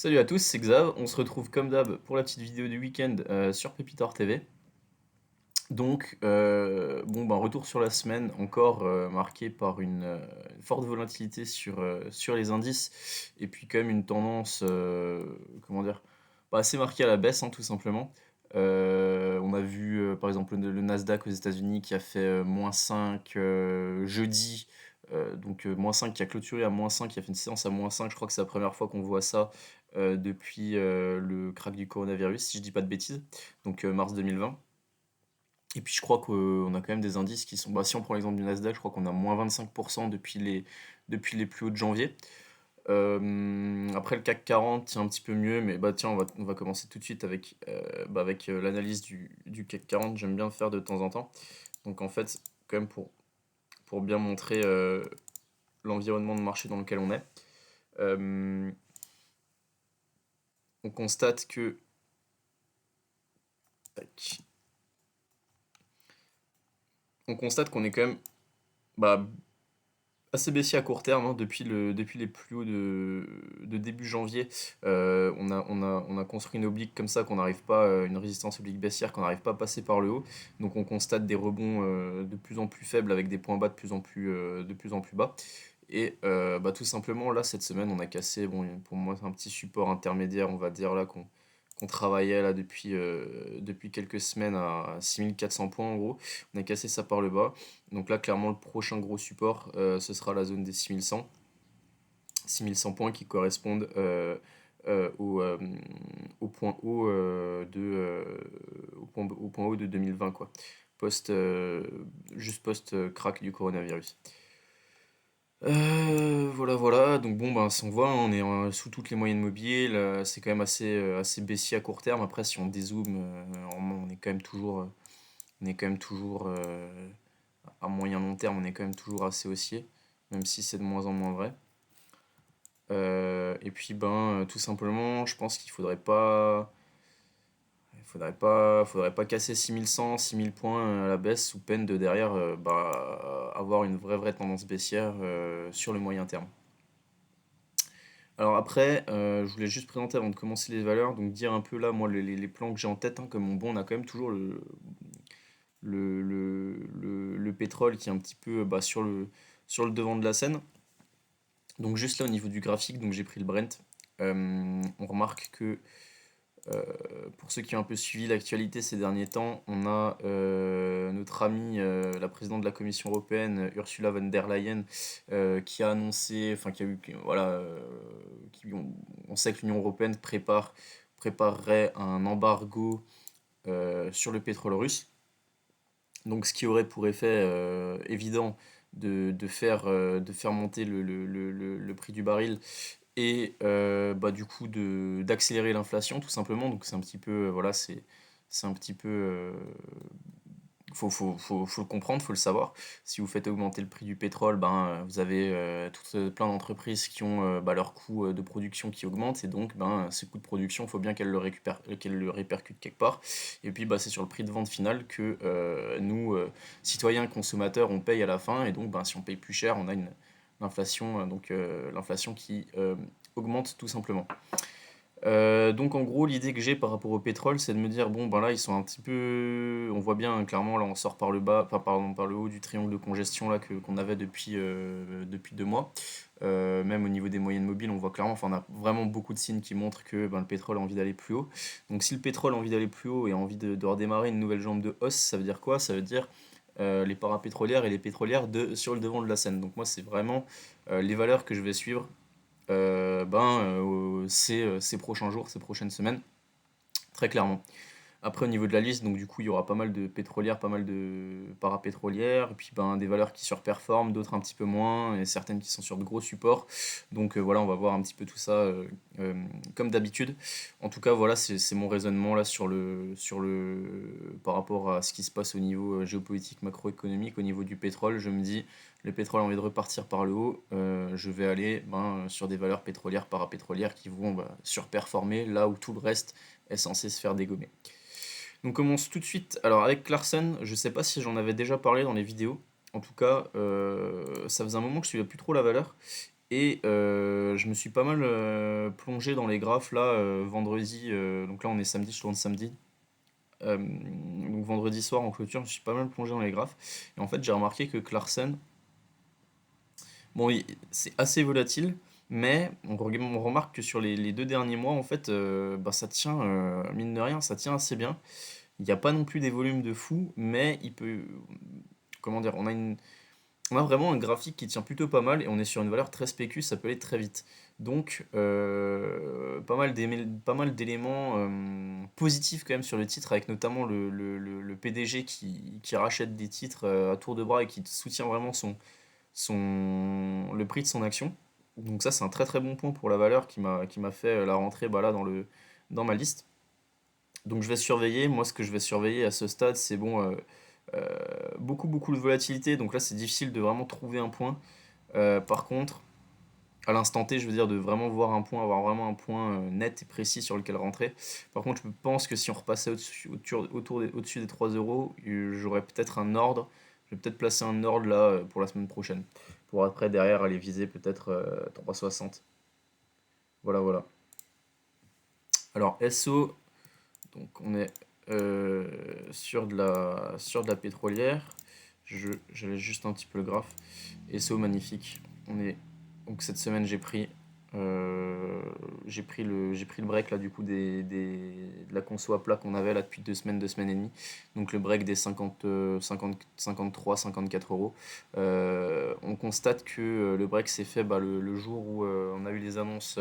Salut à tous, c'est Xav. On se retrouve comme d'hab pour la petite vidéo du week-end sur Pépitor TV. Donc, retour sur la semaine, encore marqué par une forte volatilité sur les indices, et puis quand même une tendance, comment dire, assez marquée à la baisse, hein, tout simplement. On a vu par exemple le Nasdaq aux États-Unis qui a fait -5 jeudi, -5 qui a clôturé à -5, qui a fait une séance à -5. Je crois que c'est la première fois qu'on voit ça depuis le crack du coronavirus, si je dis pas de bêtises, donc mars 2020. Et puis je crois qu'on a quand même des indices qui sont, si on prend l'exemple du Nasdaq, je crois qu'on a -25% depuis les plus hauts de janvier. Après le CAC 40 tient un petit peu mieux, mais tiens, on va commencer tout de suite avec l'analyse du CAC 40. J'aime bien le faire de temps en temps. Donc en fait, quand même pour bien montrer l'environnement de marché dans lequel on est, euh, on constate que... tac. On constate qu'on est quand même bah, assez baissier à court terme, hein, depuis les plus hauts de début janvier. On a construit une oblique comme ça, qu'on n'arrive pas, une résistance oblique baissière qu'on n'arrive pas à passer par le haut. Donc on constate des rebonds de plus en plus faibles avec des points bas de plus en plus bas. Et tout simplement, là, cette semaine, on a cassé, bon, pour moi, c'est un petit support intermédiaire, on va dire, là, qu'on travaillait là depuis quelques semaines à 6400 points en gros. On a cassé ça par le bas. Donc là, clairement, le prochain gros support, ce sera la zone des 6100. 6100 points qui correspondent au point haut au point haut de 2020, quoi. Post, juste post-crack du coronavirus. Voilà, voilà. Donc bon, si on voit, hein, on est sous toutes les moyennes mobiles. C'est quand même assez baissier à court terme. Après, si on dézoome, on est quand même toujours, à moyen long terme, on est quand même toujours assez haussier, même si c'est de moins en moins vrai. Et puis, tout simplement, je pense qu'il faudrait pas casser 6100, 6000 points à la baisse sous peine de derrière avoir une vraie tendance baissière sur le moyen terme. Alors après, je voulais juste présenter avant de commencer les valeurs, donc dire un peu là, moi, les plans que j'ai en tête, hein, comme on a quand même toujours le pétrole qui est un petit peu sur le devant de la scène. Donc juste là au niveau du graphique, donc j'ai pris le Brent. On remarque que euh, pour ceux qui ont un peu suivi l'actualité ces derniers temps, on a notre amie, la présidente de la Commission européenne, Ursula von der Leyen, qui a annoncé, enfin qui a eu, voilà, on sait que l'Union européenne préparerait un embargo sur le pétrole russe. Donc ce qui aurait pour effet évident de faire monter le prix du baril et du coup d'accélérer l'inflation tout simplement. Donc c'est un petit peu, voilà, c'est un petit peu, faut le comprendre, faut le savoir. Si vous faites augmenter le prix du pétrole, vous avez plein d'entreprises qui ont leur coût de production qui augmente, et donc ces coûts de production, il faut bien qu'elles le répercutent quelque part. Et puis c'est sur le prix de vente final que nous, citoyens consommateurs, on paye à la fin. Et donc si on paye plus cher, on a l'inflation, l'inflation qui augmente tout simplement. Donc en gros, l'idée que j'ai par rapport au pétrole, c'est de me dire, bon, là, ils sont un petit peu... On voit bien, hein, clairement, là, on sort par le bas, enfin, pardon, par le haut du triangle de congestion là, qu'on avait depuis 2 mois. Même au niveau des moyennes mobiles, on voit clairement, enfin, on a vraiment beaucoup de signes qui montrent que le pétrole a envie d'aller plus haut. Donc si le pétrole a envie d'aller plus haut et a envie de redémarrer une nouvelle jambe de hausse, ça veut dire quoi? Ça veut dire les parapétrolières et les pétrolières sur le devant de la scène. Donc moi, c'est vraiment les valeurs que je vais suivre ces prochains jours, ces prochaines semaines, très clairement. Après, au niveau de la liste, donc du coup, il y aura pas mal de pétrolières, pas mal de parapétrolières, et puis des valeurs qui surperforment, d'autres un petit peu moins, et certaines qui sont sur de gros supports. Donc voilà, on va voir un petit peu tout ça euh, comme d'habitude. En tout cas, voilà, c'est mon raisonnement là par rapport à ce qui se passe au niveau géopolitique, macroéconomique, au niveau du pétrole. Je me dis, le pétrole a envie de repartir par le haut, je vais aller sur des valeurs pétrolières, parapétrolières qui vont surperformer là où tout le reste est censé se faire dégommer. Donc on commence tout de suite. Alors avec Clarkson, je sais pas si j'en avais déjà parlé dans les vidéos. En tout cas, ça faisait un moment que je suivais plus trop la valeur. Et je me suis pas mal plongé dans les graphes là vendredi, donc là on est samedi, je tourne samedi. Donc vendredi soir en clôture, je me suis pas mal plongé dans les graphes. Et en fait j'ai remarqué que Clarkson, bon c'est assez volatile, mais on remarque que sur les 2 derniers mois en fait bah, ça tient, mine de rien, ça tient assez bien. Il n'y a pas non plus des volumes de fou, mais il peut, comment dire, on a vraiment un graphique qui tient plutôt pas mal et on est sur une valeur très spécu, ça peut aller très vite. Donc, pas mal d'éléments positifs quand même sur le titre, avec notamment le PDG qui rachète des titres à tour de bras et qui soutient vraiment le prix de son action. Donc ça, c'est un très très bon point pour la valeur qui m'a fait la rentrée bah, là dans ma liste. Donc je vais surveiller. Moi, ce que je vais surveiller à ce stade, c'est bon, beaucoup de volatilité. Donc là, c'est difficile de vraiment trouver un point. Par contre, à l'instant T, je veux dire de vraiment voir un point, avoir vraiment un point net et précis sur lequel rentrer. Par contre, je pense que si on repassait au-dessus des 3 euros, j'aurais peut-être un ordre. Je vais peut-être placer un ordre là pour la semaine prochaine. Pour après, derrière, aller viser peut-être 3,60. Voilà, voilà. Alors, SO, donc on est sur de la pétrolière. J'allais juste un petit peu le graphe. SO magnifique. Donc cette semaine j'ai pris le break là du coup de la conso à plat qu'on avait là depuis 2 semaines et demie. Donc le break des 53, 54 euros. On constate que le break s'est fait bah, le jour où on a eu les annonces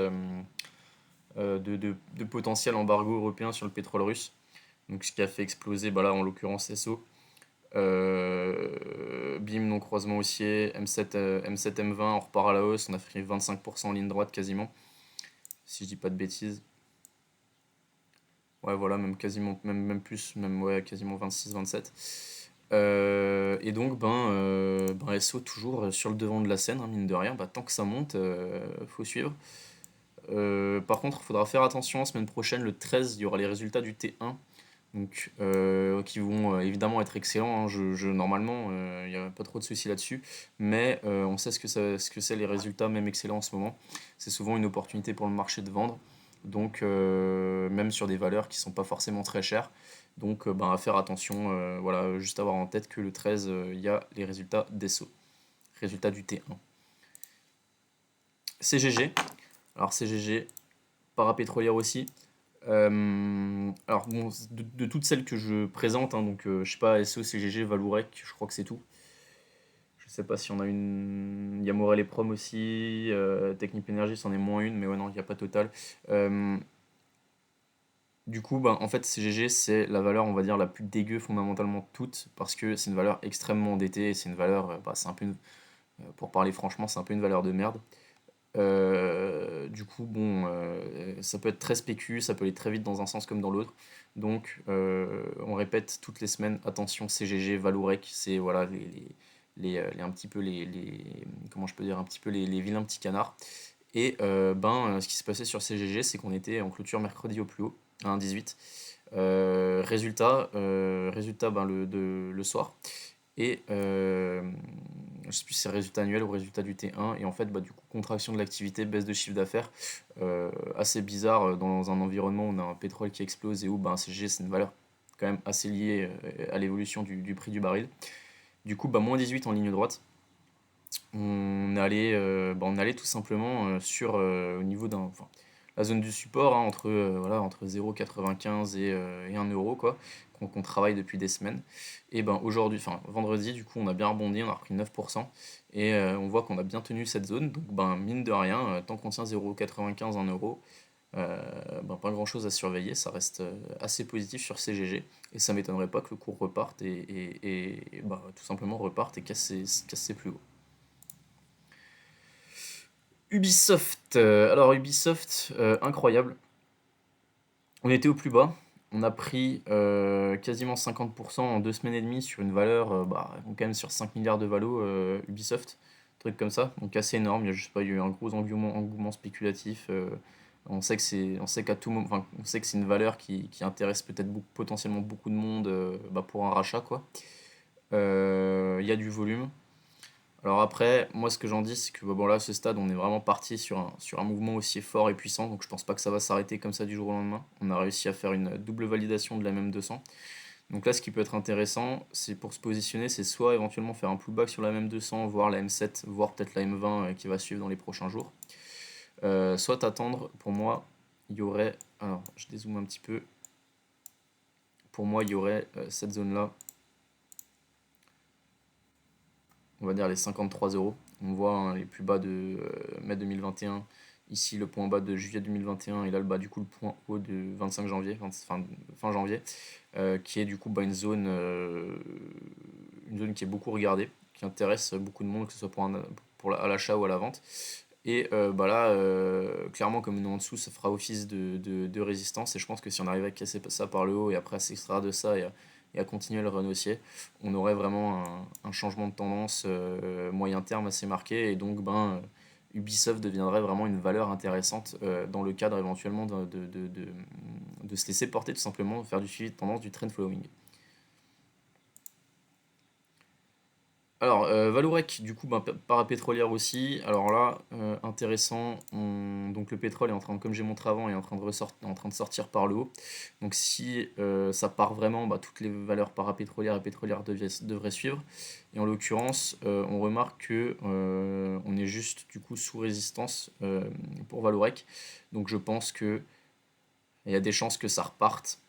de potentiel embargo européen sur le pétrole russe. Donc ce qui a fait exploser, bah là en l'occurrence SO. BIM non croisement haussier, M7, M7 M20, on repart à la hausse, on a fait 25% en ligne droite quasiment, si je dis pas de bêtises. Ouais voilà, même quasiment, même plus, même ouais, quasiment 26-27. Et donc ben SO toujours sur le devant de la scène, hein, mine de rien, bah, tant que ça monte, faut suivre. Par contre, il faudra faire attention, la semaine prochaine, le 13, il y aura les résultats du T1. Donc, qui vont évidemment être excellents, hein. Normalement, il n'y a pas trop de soucis là-dessus. Mais on sait ce que c'est les résultats, même excellents en ce moment. C'est souvent une opportunité pour le marché de vendre. Donc, même sur des valeurs qui sont pas forcément très chères. Donc, ben, à faire attention. Voilà, juste avoir en tête que le 13, il y a les résultats d'ESSO. Résultats du T1. CGG. Alors, CGG, parapétrolière aussi. Alors bon, de toutes celles que je présente, hein, donc je sais pas, SO, CGG, Valourec, je crois que c'est tout. Je sais pas si on a une. Il y a Morel et Prom aussi, Technip Energy, c'en est moins une, mais ouais, non, il n'y a pas Total. Euh, du coup, ben, en fait, CGG, c'est la valeur, on va dire, la plus dégueu fondamentalement de toutes, parce que c'est une valeur extrêmement endettée, et c'est une valeur, bah, c'est un peu pour parler franchement, c'est un peu une valeur de merde. Du coup, bon, ça peut être très spécu, ça peut aller très vite dans un sens comme dans l'autre. Donc, on répète toutes les semaines, attention, CGG, Valourec, c'est voilà un petit peu comment je peux dire, un petit peu les vilains petits canards. Et ce qui s'est passé sur CGG, c'est qu'on était en clôture mercredi au plus haut, à 1,18. Résultat ben, le soir. Et je sais plus si c'est résultat annuel ou résultat du T1. Et en fait, bah, du coup, contraction de l'activité, baisse de chiffre d'affaires. Assez bizarre dans un environnement où on a un pétrole qui explose et où bah, un CG, c'est une valeur quand même assez liée à l'évolution du prix du baril. Du coup, bah, moins 18 en ligne droite. On est allé tout simplement au niveau enfin, la zone du support, hein, entre 0,95 et 1 euro, quoi, qu'on travaille depuis des semaines. Et ben aujourd'hui, enfin vendredi, du coup, on a bien rebondi, on a repris 9%, et on voit qu'on a bien tenu cette zone. Donc, ben, mine de rien, tant qu'on tient 0,95, 1 euro, pas grand-chose à surveiller, ça reste assez positif sur CGG, et ça m'étonnerait pas que le cours reparte tout simplement reparte et casse ses plus hauts. Ubisoft, alors Ubisoft, incroyable. On était au plus bas, on a pris quasiment 50% en 2 semaines et demie sur une valeur, quand même sur 5 milliards de valo, Ubisoft, truc comme ça, donc assez énorme. Il y a juste pas eu un gros engouement spéculatif. On sait qu'à tout moment, enfin, on sait que c'est une valeur qui intéresse peut-être potentiellement beaucoup de monde pour un rachat, quoi. Il y a du volume. Alors après, moi ce que j'en dis, c'est que bon, là, à ce stade, on est vraiment parti sur un mouvement aussi fort et puissant, donc je pense pas que ça va s'arrêter comme ça du jour au lendemain. On a réussi à faire une double validation de la même 200. Donc là, ce qui peut être intéressant, c'est pour se positionner, c'est soit éventuellement faire un pullback sur la même 200, voire la M7, voire peut-être la M20 qui va suivre dans les prochains jours. Soit attendre, pour moi, il y aurait, alors je dézoome un petit peu, pour moi, il y aurait cette zone-là, on va dire les 53 euros. On voit hein, les plus bas de mai 2021, ici le point bas de juillet 2021 et là le bas du coup le point haut de 25 janvier, fin janvier, qui est du coup bah, une zone qui est beaucoup regardée, qui intéresse beaucoup de monde, que ce soit à l'achat ou à la vente. Et bah là, clairement, comme nous en dessous, ça fera office de résistance. Et je pense que si on arrivait à casser ça par le haut et après à s'extraire de ça et à continuer à le renosier, on aurait vraiment un changement de tendance moyen terme assez marqué. Et donc, Ubisoft deviendrait vraiment une valeur intéressante dans le cadre éventuellement de se laisser porter tout simplement, de faire du suivi de tendance, du trend following. Alors, Vallourec, du coup, parapétrolière aussi. Alors là, intéressant. Donc le pétrole est en train, comme j'ai montré avant, est en train de sortir par le haut. Donc si ça part vraiment, bah, toutes les valeurs parapétrolières et pétrolières devraient suivre. Et en l'occurrence, on remarque que on est juste du coup sous résistance pour Vallourec. Donc je pense que il y a des chances que ça reparte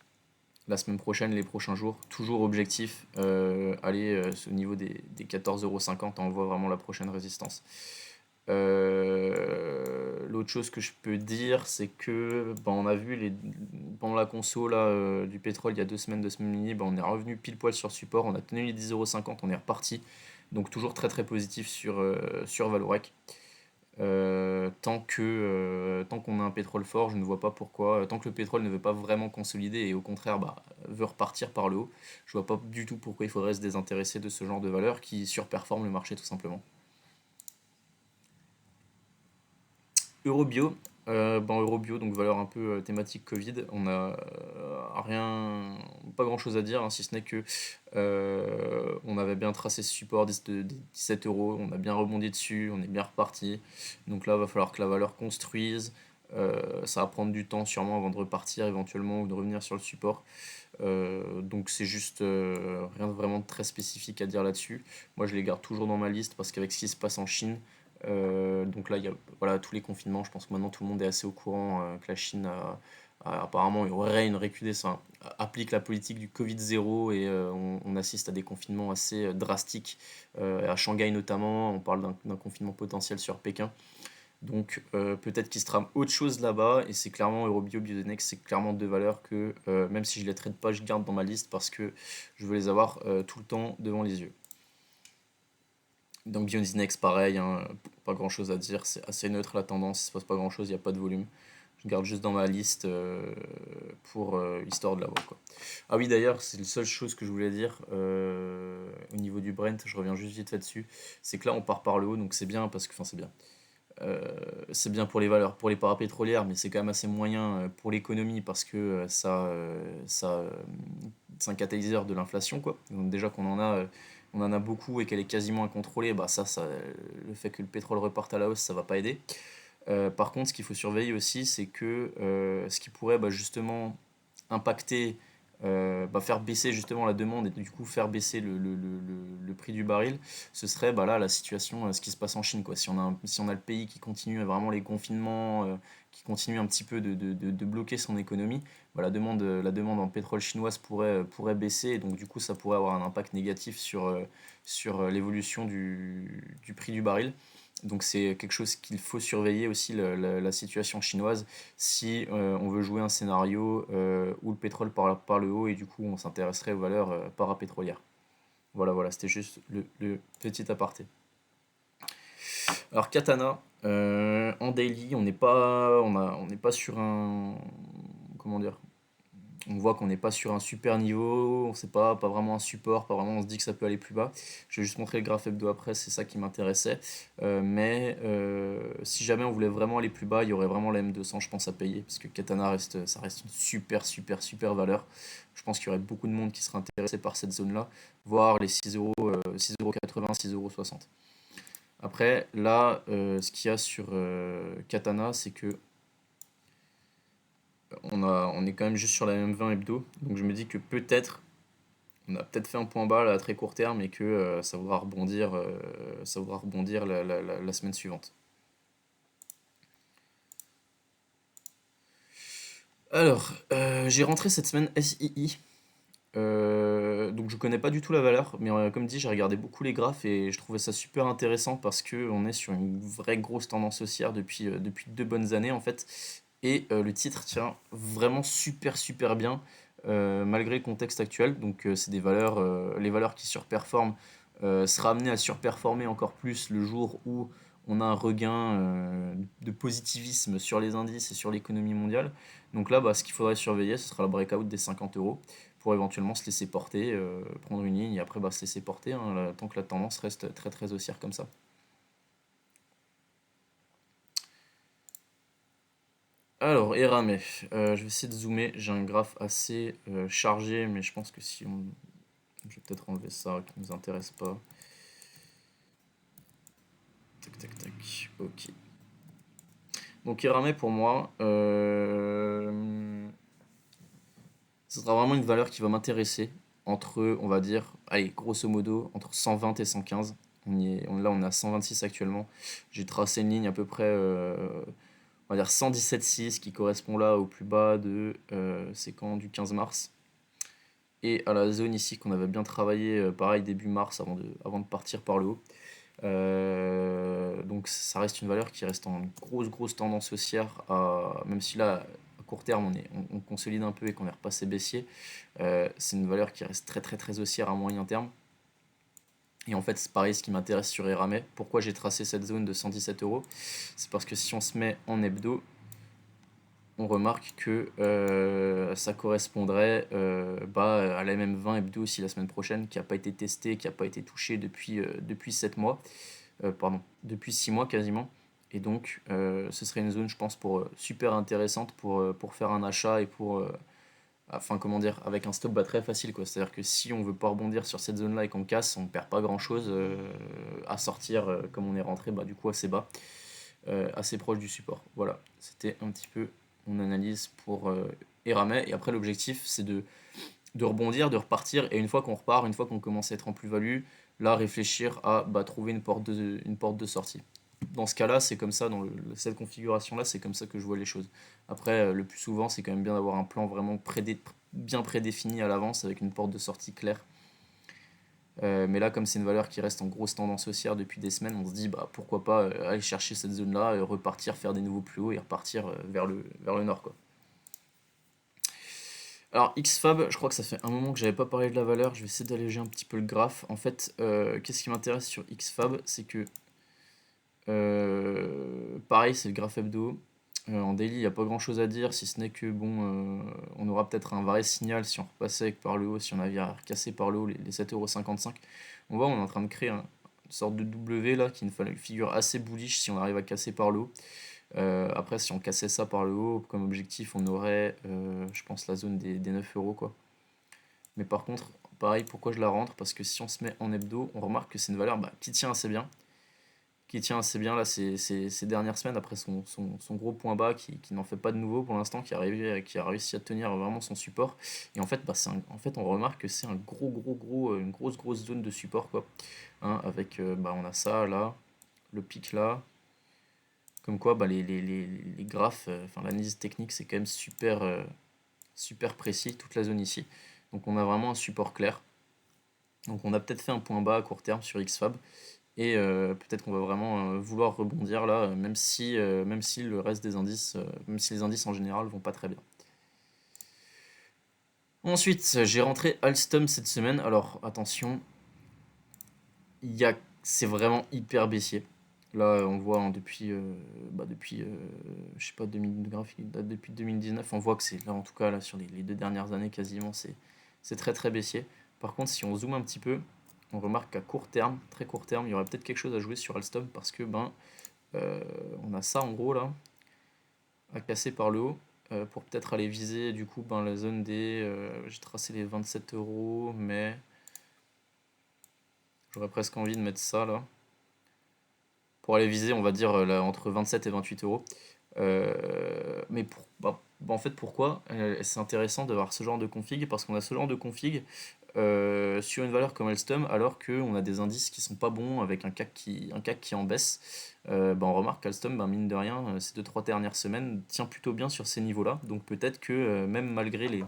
la semaine prochaine, les prochains jours. Toujours objectif, aller au niveau des 14,50 €, on voit vraiment la prochaine résistance. L'autre chose que je peux dire, c'est que on a vu pendant la conso là, du pétrole il y a 2 semaines et demie, on est revenu pile poil sur support, on a tenu les 10,50 €, on est reparti. Donc toujours très très positif sur Valorec. Tant qu'on a un pétrole fort, je ne vois pas pourquoi, tant que le pétrole ne veut pas vraiment consolider et au contraire veut repartir par le haut, je vois pas du tout pourquoi il faudrait se désintéresser de ce genre de valeur qui surperforme le marché tout simplement. Eurobio, Eurobio, donc valeur un peu thématique Covid, on a rien, pas grand chose à dire, hein, si ce n'est que on avait bien tracé ce support de 17 euros, on a bien rebondi dessus, on est bien reparti. Donc là, il va falloir que la valeur construise. Ça va prendre du temps sûrement avant de repartir éventuellement ou de revenir sur le support. Donc c'est juste rien de vraiment très spécifique à dire là-dessus. Moi je les garde toujours dans ma liste parce qu'avec ce qui se passe en Chine, donc là il y a voilà, tous les confinements, je pense que maintenant tout le monde est assez au courant que la Chine apparemment il y aurait une recrudescence, applique la politique du Covid 0 et on assiste à des confinements assez drastiques à Shanghai notamment, on parle d'un confinement potentiel sur Pékin. Donc peut-être qu'il se trame autre chose là-bas, et c'est clairement Eurobio, Biodenex, c'est clairement deux valeurs que même si je les traite pas, je garde dans ma liste parce que je veux les avoir tout le temps devant les yeux. Donc Biodenex pareil, hein, pas grand-chose à dire, c'est assez neutre la tendance, il se passe pas grand-chose, il n'y a pas de volume. Je garde juste dans ma liste pour histoire de l'avoir quoi. Ah oui d'ailleurs, c'est la seule chose que je voulais dire au niveau du Brent, je reviens juste vite fait dessus, c'est que là on part par le haut, donc c'est bien parce que, enfin c'est bien. C'est bien pour les valeurs, pour les parapétrolières, mais c'est quand même assez moyen pour l'économie parce que c'est un catalyseur de l'inflation, quoi. Donc déjà on en a beaucoup et qu'elle est quasiment incontrôlée, le fait que le pétrole reparte à la hausse, ça va pas aider. Par contre, ce qu'il faut surveiller aussi, c'est que ce qui pourrait justement impacter, faire baisser justement la demande et du coup faire baisser le prix du baril, ce serait là la situation, ce qui se passe en Chine, quoi. Si on a le pays qui continue vraiment les confinements, qui continue un petit peu de bloquer son économie, la demande en pétrole chinoise pourrait baisser et donc du coup ça pourrait avoir un impact négatif sur l'évolution du prix du baril. Donc c'est quelque chose qu'il faut surveiller aussi, la situation chinoise, si on veut jouer un scénario où le pétrole part par le haut et du coup on s'intéresserait aux valeurs parapétrolières. Voilà, voilà, c'était juste le petit aparté. Alors Katana, en daily, on n'est pas sur un... Comment dire? On voit qu'on n'est pas sur un super niveau, on sait pas vraiment un support, pas vraiment on se dit que ça peut aller plus bas. Je vais juste montrer le graphe hebdo après, c'est ça qui m'intéressait. Si jamais on voulait vraiment aller plus bas, il y aurait vraiment la M200, je pense, à payer, parce que Katana ça reste une super super super valeur. Je pense qu'il y aurait beaucoup de monde qui serait intéressé par cette zone-là, voire les 6 euros, 6,80 €, 6,60 €. Après, là, ce qu'il y a sur Katana, c'est que on est quand même juste sur la M20 hebdo. Donc je me dis que peut-être, on a peut-être fait un point bas là, à très court terme et que ça voudra rebondir la semaine suivante. Alors, j'ai rentré cette semaine SII. Donc je connais pas du tout la valeur, mais comme dit, j'ai regardé beaucoup les graphes et je trouvais ça super intéressant parce que on est sur une vraie grosse tendance haussière depuis 2 bonnes années en fait. Et le titre tient vraiment super bien malgré le contexte actuel. Donc c'est des valeurs, les valeurs qui surperforment sera amené à surperformer encore plus le jour où on a un regain de positivisme sur les indices et sur l'économie mondiale. Donc là, bah, ce qu'il faudrait surveiller, ce sera la breakout des 50 euros pour éventuellement se laisser porter, prendre une ligne et après bah, se laisser porter hein, tant que la tendance reste très haussière comme ça. Alors, Eramé, je vais essayer de zoomer. J'ai un graphe assez chargé, mais je pense que si on. Je vais peut-être enlever ça qui ne nous intéresse pas. Tac. Ok. Donc, Eramé pour moi, ce sera vraiment une valeur qui va m'intéresser entre, on va dire, allez, grosso modo, entre 120 et 115. Là, on est à 126 actuellement. J'ai tracé une ligne à peu près, on va dire 117,6 qui correspond là au plus bas de, c'est quand, du 15 mars. Et à la zone ici qu'on avait bien travaillé, pareil, début mars avant de partir par le haut. Donc ça reste une valeur qui reste en grosse tendance haussière, même si là, à court terme, on consolide un peu et qu'on est repassé baissier. C'est une valeur qui reste très haussière à moyen terme. Et en fait, c'est pareil, ce qui m'intéresse sur Eramet. Pourquoi j'ai tracé cette zone de 117 euros? C'est parce que si on se met en hebdo, on remarque que ça correspondrait bah, à la MM20 hebdo aussi la semaine prochaine, qui n'a pas été testée, qui n'a pas été touchée depuis 7 mois, pardon, depuis 6 mois quasiment. Et donc, ce serait une zone, je pense, super intéressante pour faire un achat et enfin, comment dire, avec un stop bah, très facile, quoi. C'est-à-dire que si on veut pas rebondir sur cette zone-là et qu'on casse, on perd pas grand-chose à sortir comme on est rentré, bah, du coup, assez bas, assez proche du support. Voilà, c'était un petit peu mon analyse pour Eramet. Et après, l'objectif, c'est de rebondir, de repartir. Et une fois qu'on repart, une fois qu'on commence à être en plus-value, là, réfléchir à bah, trouver une porte de sortie. Dans ce cas-là, c'est comme ça, cette configuration-là, c'est comme ça que je vois les choses. Après, le plus souvent, c'est quand même bien d'avoir un plan vraiment bien prédéfini à l'avance avec une porte de sortie claire. Mais là, comme c'est une valeur qui reste en grosse tendance haussière depuis des semaines, on se dit bah, pourquoi pas aller chercher cette zone-là, repartir, faire des nouveaux plus hauts et repartir vers le nord, quoi. Alors XFAB, je crois que ça fait un moment que j'avais pas parlé de la valeur, je vais essayer d'alléger un petit peu le graphe. En fait, qu'est-ce qui m'intéresse sur XFAB, c'est que pareil, c'est le graphe hebdo. En daily, il n'y a pas grand chose à dire, si ce n'est que bon, on aura peut-être un vrai signal si on repassait par le haut, si on avait à recasser par le haut les 7,55 €. On voit, on est en train de créer une sorte de W là, qui une figure assez bullish si on arrive à casser par le haut. Après, si on cassait ça par le haut, comme objectif, on aurait, je pense, la zone des 9 euros, quoi. Mais par contre, pareil, pourquoi je la rentre? Parce que si on se met en hebdo, on remarque que c'est une valeur bah, qui tient assez bien. Qui tient assez bien là ces dernières semaines après son gros point bas qui n'en fait pas de nouveau pour l'instant, qui a réussi à tenir vraiment son support. Et en fait, bah, en fait on remarque que c'est un gros, une grosse zone de support quoi. Hein, avec, bah, on a ça là, le pic là. Comme quoi, bah, les graphes, enfin l'analyse technique, c'est quand même super précis, toute la zone ici. Donc on a vraiment un support clair. Donc on a peut-être fait un point bas à court terme sur XFAB. Et peut-être qu'on va vraiment vouloir rebondir là, même si le reste des indices, même si les indices en général vont pas très bien. Ensuite, j'ai rentré Alstom cette semaine. Alors attention, c'est vraiment hyper baissier. Là, on le voit hein, depuis je sais pas, 2000, le graphique il date depuis 2019. On voit que c'est là, en tout cas, là, sur les 2 dernières années, quasiment, c'est très baissier. Par contre, si on zoome un petit peu, on remarque qu'à court terme, très court terme, il y aurait peut-être quelque chose à jouer sur Alstom parce que on a ça en gros là, à casser par le haut, pour peut-être aller viser du coup la zone j'ai tracé les 27 euros, mais j'aurais presque envie de mettre ça là. pour aller viser, on va dire, entre 27 et 28 euros. Mais en fait, pourquoi? C'est intéressant d'avoir ce genre de config parce qu'on a ce genre de config sur une valeur comme Alstom alors qu'on a des indices qui sont pas bons avec un CAC qui en baisse. On remarque qu'Alstom, mine de rien, ces 2-3 dernières semaines, tient plutôt bien sur ces niveaux-là. Donc peut-être que même malgré je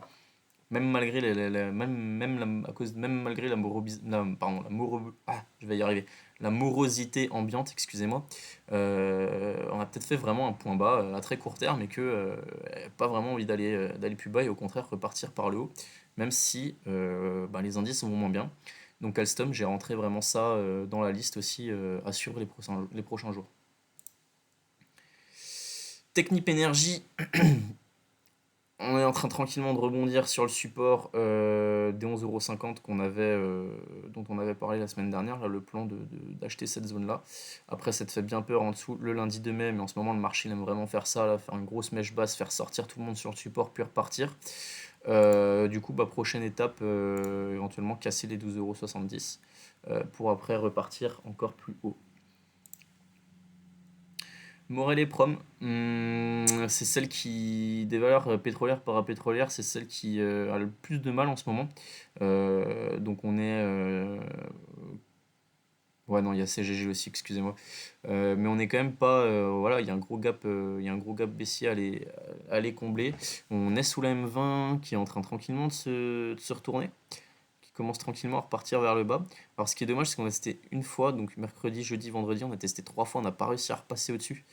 vais y arriver, la morosité ambiante, excusez-moi, on a peut-être fait vraiment un point bas à très court terme et que pas vraiment envie d'aller plus bas et au contraire repartir par le haut, même si les indices vont moins bien. Donc Alstom, j'ai rentré vraiment ça dans la liste aussi à suivre les prochains jours. Technip Energy, on est en train tranquillement de rebondir sur le support des 11,50 dont on avait parlé la semaine dernière, là, le plan d'acheter cette zone-là. Après, ça te fait bien peur en dessous le lundi de mai, mais en ce moment, le marché il aime vraiment faire ça, là, faire une grosse mèche basse, faire sortir tout le monde sur le support, puis repartir. Du coup, prochaine étape, éventuellement casser les 12,70 € pour après repartir encore plus haut. Morel et Prom, c'est celle qui, des valeurs pétrolières parapétrolières, c'est celle qui a le plus de mal en ce moment. Donc on est... ouais, non, il y a CGG aussi, excusez-moi. Mais on est quand même pas... voilà, il y a un gros gap baissier à aller combler. On est sous la M20 qui est en train tranquillement de se retourner, commence tranquillement à repartir vers le bas. Alors ce qui est dommage, c'est qu'on a testé une fois, donc mercredi, jeudi, vendredi, on a testé 3 fois, on n'a pas réussi à repasser au-dessus.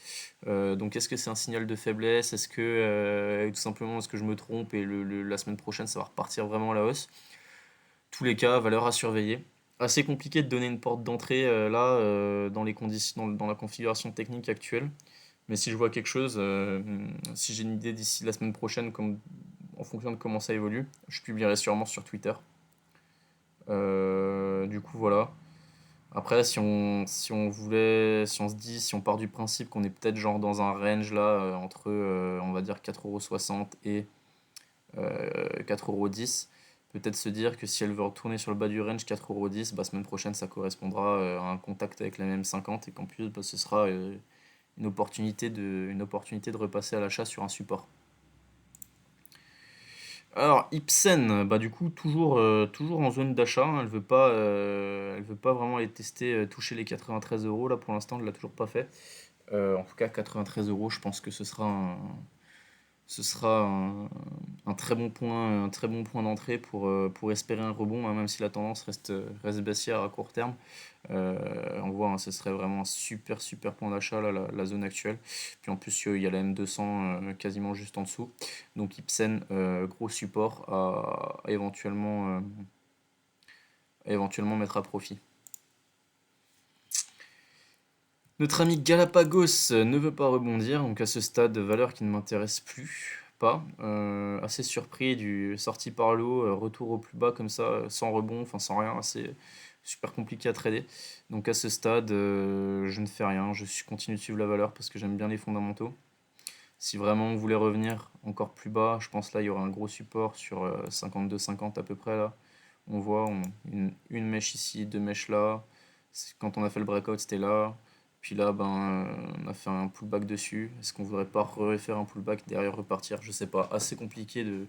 Donc est-ce que c'est un signal de faiblesse? Est-ce que tout simplement est-ce que je me trompe et la semaine prochaine ça va repartir vraiment à la hausse? Tous les cas, valeur à surveiller. Assez compliqué de donner une porte d'entrée là dans les conditions, dans la configuration technique actuelle. Mais si je vois quelque chose, si j'ai une idée d'ici la semaine prochaine, en fonction de comment ça évolue, je publierai sûrement sur Twitter. Du coup, voilà. Après, si on se dit, si on part du principe qu'on est peut-être genre dans un range là, entre, on va dire 4,60 € et 4,10 €, peut-être se dire que si elle veut retourner sur le bas du range 4,10 €, semaine prochaine ça correspondra à un contact avec la même 50 et qu'en plus ce sera une opportunité de repasser à l'achat sur un support. Alors, Ipsen, du coup, toujours en zone d'achat, hein. Elle veut pas vraiment aller tester, toucher les 93 € là pour l'instant, elle l'a toujours pas fait. En tout cas, 93 €, je pense que ce sera un très bon point d'entrée pour espérer un rebond, hein, même si la tendance reste baissière à court terme. On voit, hein, ce serait vraiment un super super point d'achat là, la zone actuelle. Puis en plus, il y a la M200 quasiment juste en dessous. Donc Ipsen, gros support à éventuellement mettre à profit. Notre ami Galapagos ne veut pas rebondir, donc à ce stade, valeur qui ne m'intéresse plus. Pas. Assez surpris du sortie par le haut, retour au plus bas comme ça, sans rebond, enfin sans rien, assez super compliqué à trader. Donc à ce stade, je ne fais rien, continue de suivre la valeur parce que j'aime bien les fondamentaux. Si vraiment on voulait revenir encore plus bas, je pense là il y aura un gros support sur 52,50 à peu près là. On voit une mèche ici, deux mèches là. Quand on a fait le breakout, c'était là. Puis là, on a fait un pullback dessus. Est-ce qu'on voudrait pas refaire un pullback derrière repartir? Je sais pas. Assez compliqué de.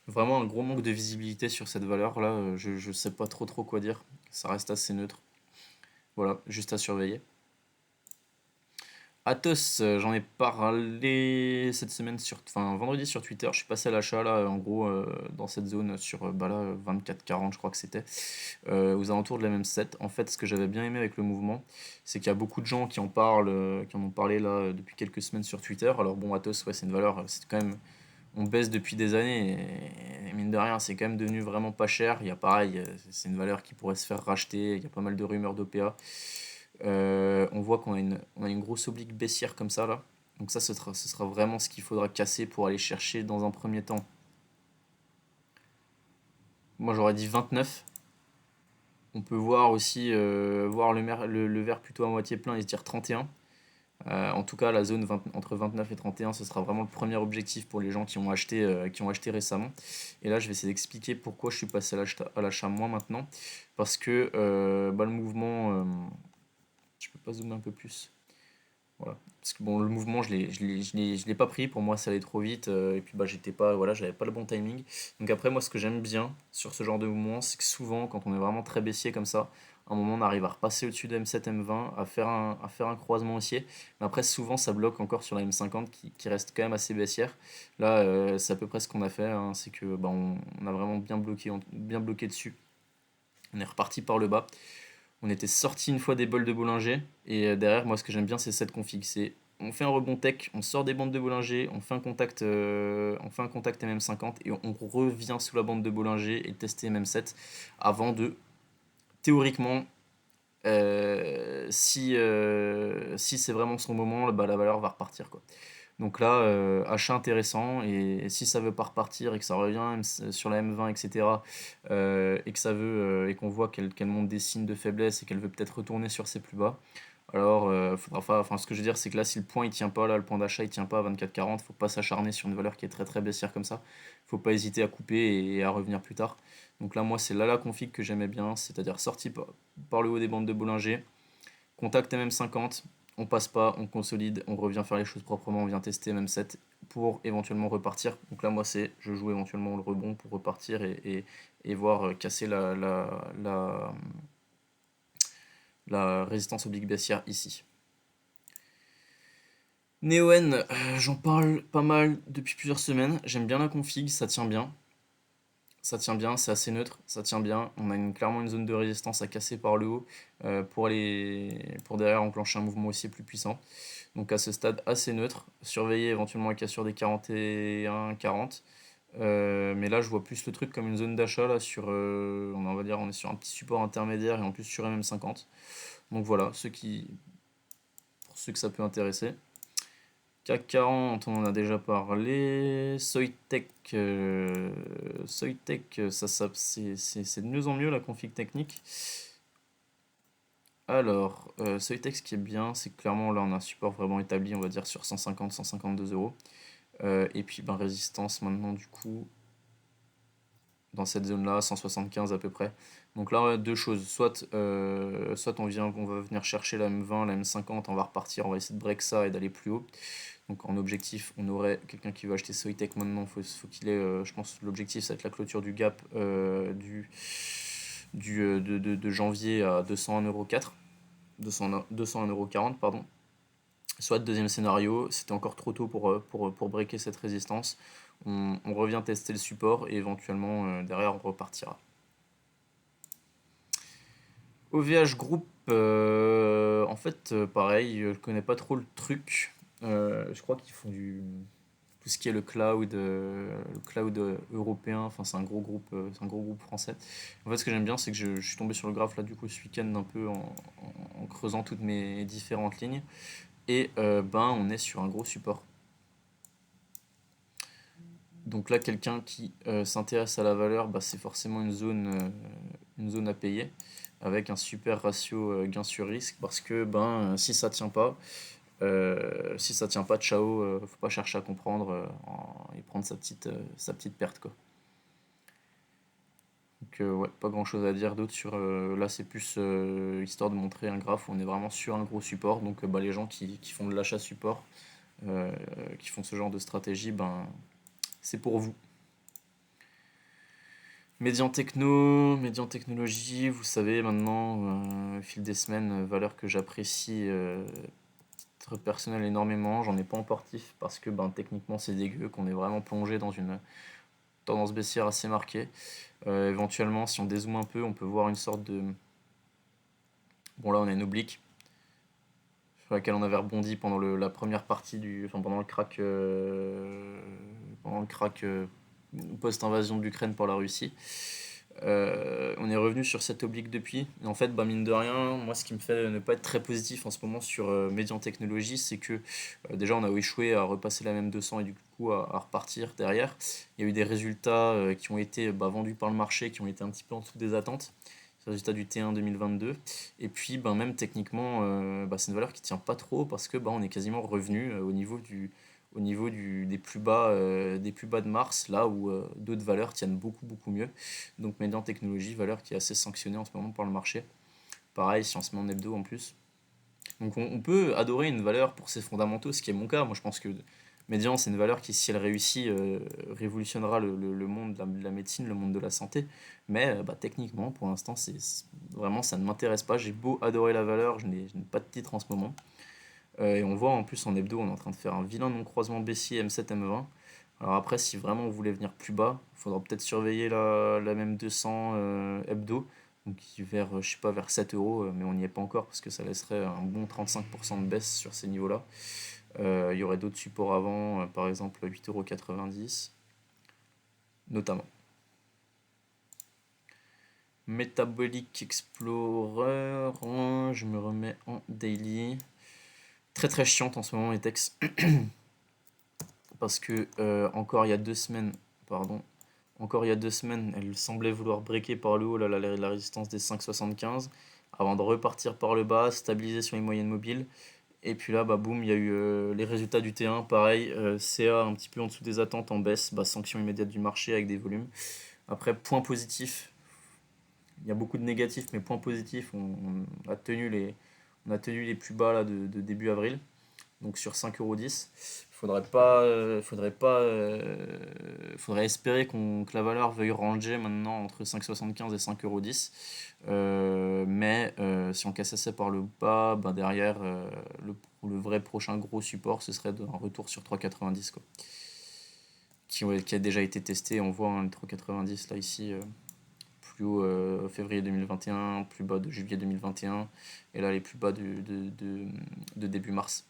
Vraiment un gros manque de visibilité sur cette valeur là. Je sais pas trop quoi dire. Ça reste assez neutre. Voilà, juste à surveiller. Atos, j'en ai parlé cette semaine enfin vendredi sur Twitter. Je suis passé à l'achat là, en gros, dans cette zone sur là 24,40, je crois que c'était, aux alentours de la même 7. En fait, ce que j'avais bien aimé avec le mouvement, c'est qu'il y a beaucoup de gens qui en parlent, qui en ont parlé là depuis quelques semaines sur Twitter. Alors bon, Atos, ouais, c'est une valeur, c'est quand même, on baisse depuis des années et mine de rien, c'est quand même devenu vraiment pas cher. Il y a pareil, c'est une valeur qui pourrait se faire racheter. Il y a pas mal de rumeurs d'OPA. On voit qu'on a une grosse oblique baissière comme ça là. Donc ça, ce sera vraiment ce qu'il faudra casser pour aller chercher dans un premier temps. Moi j'aurais dit 29. On peut voir aussi voir le verre plutôt à moitié plein et se dire 31. En tout cas, la zone entre 29 et 31, ce sera vraiment le premier objectif pour les gens qui ont acheté récemment. Et là, je vais essayer d'expliquer pourquoi je suis passé à l'achat moi maintenant. Parce que le mouvement, je peux pas zoomer un peu plus. Voilà. Parce que bon, le mouvement, je l'ai pas pris. Pour moi, ça allait trop vite. Et puis, bah, j'étais pas, voilà, j'avais pas le bon timing. Donc après, moi, ce que j'aime bien sur ce genre de mouvement, c'est que souvent, quand on est vraiment très baissier comme ça, à un moment, on arrive à repasser au-dessus de M7, M20, à faire un croisement haussier. Mais après, souvent, ça bloque encore sur la M50 qui reste quand même assez baissière. Là, c'est à peu près ce qu'on a fait, hein. C'est que bah, on a vraiment bien bloqué dessus. On est reparti par le bas. On était sorti une fois des bols de Bollinger. Et derrière, moi, ce que j'aime bien, c'est cette config. C'est on fait un rebond tech, on sort des bandes de Bollinger, on fait un contact MM50 et on revient sous la bande de Bollinger et tester MM7 avant de, théoriquement, si c'est vraiment son moment, bah, la valeur va repartir, quoi. Donc là, achat intéressant, et si ça veut pas repartir et que ça revient sur la M20, etc., et que ça veut et qu'on voit qu'elle montre des signes de faiblesse et qu'elle veut peut-être retourner sur ses plus bas, alors enfin, ce que je veux dire, c'est que là, si le point il tient pas, là, le point d'achat il tient pas à 24,40, faut pas s'acharner sur une valeur qui est très très baissière comme ça. Faut pas hésiter à couper et à revenir plus tard. Donc là, moi, c'est là la config que j'aimais bien, c'est-à-dire sortie par le haut des bandes de Bollinger, contact MM50, on passe pas, on consolide, on revient faire les choses proprement, on vient tester MM7 pour éventuellement repartir. Donc là, moi, je joue éventuellement le rebond pour repartir et voir casser la résistance oblique baissière ici. Neoen, j'en parle pas mal depuis plusieurs semaines. J'aime bien la config, ça tient bien. Ça tient bien, c'est assez neutre, ça tient bien. On a clairement une zone de résistance à casser par le haut pour derrière enclencher un mouvement aussi plus puissant. Donc à ce stade assez neutre. Surveiller éventuellement la cassure des 41-40. Mais là, je vois plus le truc comme une zone d'achat là on va dire, on est sur un petit support intermédiaire et en plus sur MM50. Donc voilà, pour ceux que ça peut intéresser. CAC 40, on en a déjà parlé. Soitec, c'est de mieux en mieux la config technique. Alors, Soitec, ce qui est bien, c'est que clairement là on a un support vraiment établi, on va dire sur 150-152 euros. Et puis ben, résistance maintenant du coup dans cette zone là, 175 à peu près. Donc là, deux choses. Soit on va venir chercher la M20, la M50, on va repartir, on va essayer de break ça et d'aller plus haut. Donc en objectif, on aurait quelqu'un qui veut acheter Soitec maintenant, faut qu'il ait, je pense, l'objectif, ça va être la clôture du gap de janvier à 201,04 €, 201,40 €, pardon. Soit deuxième scénario, c'était encore trop tôt pour breaker cette résistance. On revient tester le support et éventuellement derrière on repartira. OVH Group, en fait, pareil, je connais pas trop le truc. Je crois qu'ils font tout ce qui est le cloud européen. Enfin, c'est un gros groupe français. En fait, ce que j'aime bien, c'est que je suis tombé sur le graphe là du coup ce week-end un peu en creusant toutes mes différentes lignes. Et ben, on est sur un gros support. Donc là, quelqu'un qui s'intéresse à la valeur, bah, c'est forcément une zone à payer avec un super ratio gain sur risque parce que ben, si ça tient pas, ciao, faut pas chercher à comprendre et prendre sa petite perte, quoi. Donc ouais, pas grand chose à dire d'autre sur là, c'est plus histoire de montrer un graphe où on est vraiment sur un gros support. Donc bah, les gens qui font de l'achat support, euh, qui font ce genre de stratégie, ben c'est pour vous. Médian technologie, vous savez maintenant, au fil des semaines, valeur que j'apprécie titre personnel énormément. J'en ai pas en portif parce que ben, techniquement c'est dégueu, qu'on est vraiment plongé dans une tendance baissière assez marquée. Éventuellement, si on dézoome un peu, on peut voir une sorte de... Bon là on a une oblique sur laquelle on avait rebondi pendant la première partie enfin pendant le crack post-invasion de l'Ukraine par la Russie. On est revenu sur cette oblique depuis. Et en fait, bah, mine de rien, moi, ce qui me fait ne pas être très positif en ce moment sur Médian Technologies, c'est que déjà, on a échoué à repasser la même 200 et du coup à repartir derrière. Il y a eu des résultats qui ont été bah, vendus par le marché, qui ont été un petit peu en dessous des attentes. Résultat du T1 2022. Et puis, ben, même techniquement, bah, c'est une valeur qui tient pas trop parce que bah, on est quasiment revenu des plus bas de mars, là où d'autres valeurs tiennent beaucoup beaucoup mieux. Donc Median Technologie, valeur qui est assez sanctionnée en ce moment par le marché. Pareil, si on se met en hebdo en plus. Donc on peut adorer une valeur pour ses fondamentaux, ce qui est mon cas. Moi je pense que Median c'est une valeur qui, si elle réussit, révolutionnera le monde de la médecine, le monde de la santé. Mais bah, techniquement, pour l'instant, vraiment ça ne m'intéresse pas. J'ai beau adorer la valeur, je n'ai pas de titre en ce moment. Et on voit en plus en hebdo, on est en train de faire un vilain non-croisement baissier M7 M20. Alors après, si vraiment on voulait venir plus bas, il faudra peut-être surveiller la même 200 hebdo, donc vers, je sais pas, vers 7 euros, mais on n'y est pas encore parce que ça laisserait un bon 35% de baisse sur ces niveaux-là. Il y aurait d'autres supports avant, par exemple 8,90 € notamment. Metabolic Explorer, je me remets en daily. Très très chiante en ce moment les textes. Parce que encore il y a 2 semaines, pardon, encore il y a 2 semaines, elle semblait vouloir breaker par le haut la résistance des 5,75 avant de repartir par le bas, stabiliser sur les moyennes mobiles. Et puis là, bah boum, il y a eu les résultats du T1, pareil, CA un petit peu en dessous des attentes en baisse, bah, sanction immédiate du marché avec des volumes. Après, point positif, il y a beaucoup de négatifs, mais point positif, on a tenu les plus bas là, de début avril, donc sur 5,10 €. Faudrait espérer que la valeur veuille ranger maintenant entre 5,75 et 5,10 €. Mais si on casse assez par le bas, ben derrière, le vrai prochain gros support, ce serait un retour sur 3,90 quoi. Qui a déjà été testé. On voit le 3,90 là ici, plus haut février 2021, plus bas de juillet 2021, et là les plus bas de début mars.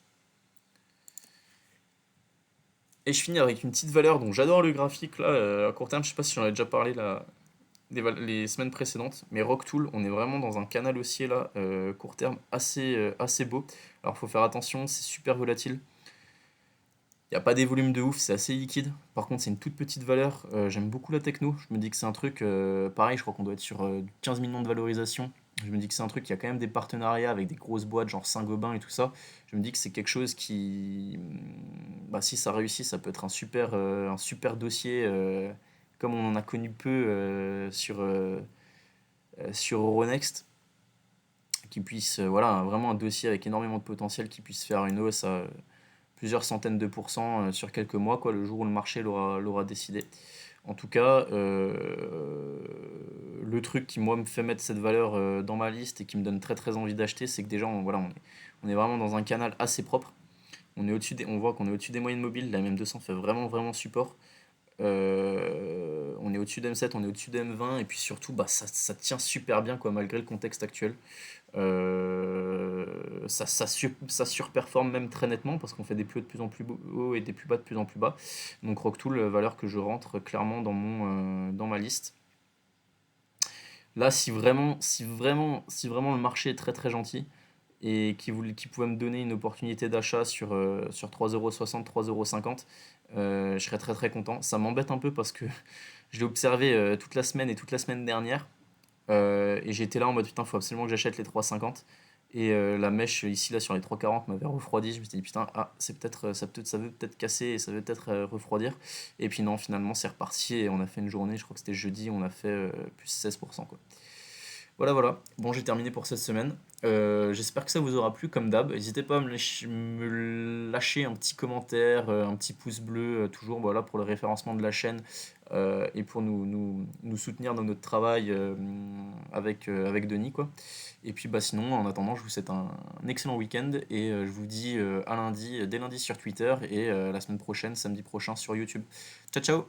Et je finis avec une petite valeur dont j'adore le graphique là, à court terme, je sais pas si j'en ai déjà parlé là, les semaines précédentes, mais Rocktool, on est vraiment dans un canal haussier là, court terme, assez beau. Alors faut faire attention, c'est super volatile. Il n'y a pas des volumes de ouf, c'est assez liquide. Par contre, c'est une toute petite valeur. J'aime beaucoup la techno. Je me dis que c'est un truc, pareil, je crois qu'on doit être sur 15 millions de valorisation. Je me dis que c'est un truc qui a quand même des partenariats avec des grosses boîtes genre Saint-Gobain et tout ça. Je me dis que c'est quelque chose qui, bah, si ça réussit, ça peut être un super dossier, comme on en a connu peu sur Euronext, qui puisse, voilà, vraiment un dossier avec énormément de potentiel qui puisse faire une hausse à plusieurs centaines de pourcents sur quelques mois, quoi, le jour où le marché l'aura décidé. En tout cas, le truc qui, moi, me fait mettre cette valeur dans ma liste et qui me donne très très envie d'acheter, c'est que déjà, on est vraiment dans un canal assez propre. On voit qu'on est au-dessus des moyennes mobiles, la MM200 fait vraiment vraiment support. On est au-dessus d'M7, on est au-dessus d'M20, et puis surtout, bah, ça tient super bien quoi, malgré le contexte actuel. Ça surperforme même très nettement parce qu'on fait des plus hauts de plus en plus hauts et des plus bas de plus en plus bas. Donc Rocktool, valeur que je rentre clairement dans ma liste. Là, si vraiment le marché est très très gentil et qui pouvait me donner une opportunité d'achat sur 3,60 €, 3,50 €, je serais très très content. Ça m'embête un peu parce que je l'ai observé toute la semaine et toute la semaine dernière. Et j'étais là en mode putain, faut absolument que j'achète les 3,50. Et la mèche ici, là, sur les 3,40 m'avait refroidi. Je me suis dit putain, ah, ça veut peut-être casser et ça veut peut-être refroidir. Et puis non, finalement, c'est reparti et on a fait une journée, je crois que c'était jeudi, on a fait plus 16% quoi. Voilà, voilà. Bon, j'ai terminé pour cette semaine. J'espère que ça vous aura plu comme d'hab. N'hésitez pas à me lâcher un petit commentaire, un petit pouce bleu, toujours voilà, pour le référencement de la chaîne et pour nous soutenir dans notre travail avec Denis, quoi. Et puis bah, sinon, en attendant, je vous souhaite un excellent week-end et je vous dis à lundi, dès lundi sur Twitter et la semaine prochaine, samedi prochain sur YouTube. Ciao, ciao!